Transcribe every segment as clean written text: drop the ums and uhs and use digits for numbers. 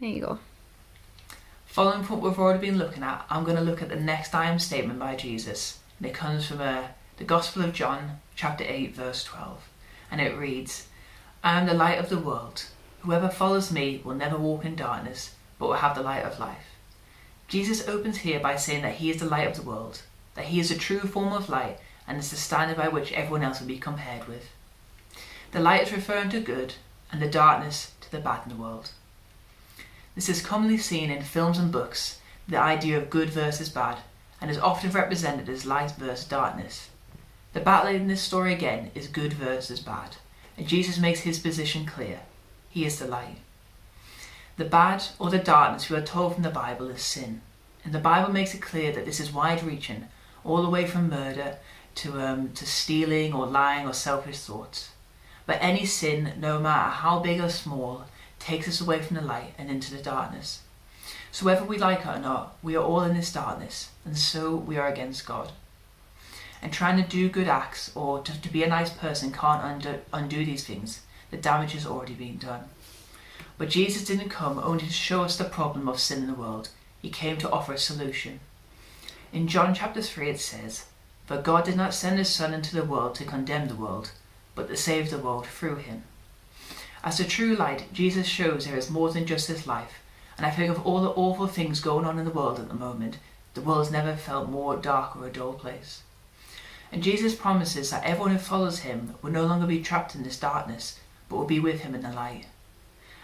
There you go. Following from what we've already been looking at, I'm going to look at the next I am statement by Jesus. And it comes from the Gospel of John, chapter 8, verse 12. And it reads, I am the light of the world. Whoever follows me will never walk in darkness, but will have the light of life. Jesus opens here by saying that he is the light of the world, that he is a true form of light and is the standard by which everyone else will be compared with. The light is referring to good and the darkness to the bad in the world. This is commonly seen in films and books, the idea of good versus bad, and is often represented as light versus darkness. The battle in this story again is good versus bad, and Jesus makes his position clear. He is the light. The bad or the darkness we are told from the Bible is sin, and the Bible makes it clear that this is wide-reaching, all the way from murder to stealing or lying or selfish thoughts. But any sin, no matter how big or small, takes us away from the light and into the darkness. So whether we like it or not, we are all in this darkness, and so we are against God. And trying to do good acts or to be a nice person can't undo these things. The damage has already been done. But Jesus didn't come only to show us the problem of sin in the world. He came to offer a solution. In John chapter 3 it says, For God did not send his Son into the world to condemn the world, but to save the world through him. As the true light, Jesus shows there is more than just this life, and I think of all the awful things going on in the world at the moment, the world has never felt more dark or a dull place. And Jesus promises that everyone who follows him will no longer be trapped in this darkness, but will be with him in the light.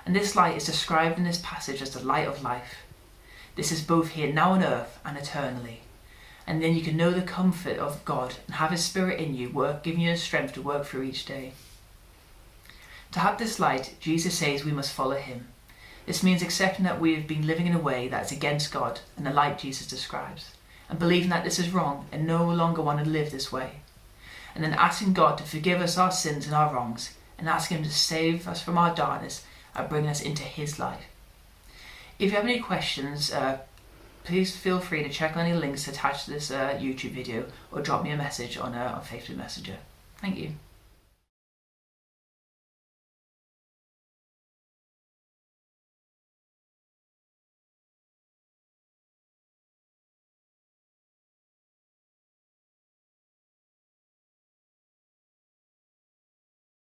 And this light is described in this passage as the light of life. This is both here now on earth and eternally. And then you can know the comfort of God and have his Spirit in you, giving you the strength to work through each day. To have this light, Jesus says we must follow him. This means accepting that we have been living in a way that is against God and the light Jesus describes, and believing that this is wrong and no longer want to live this way. And then asking God to forgive us our sins and our wrongs, and asking him to save us from our darkness and bring us into his light. If you have any questions, please feel free to check on any links attached to this YouTube video or drop me a message on Facebook Messenger. Thank you.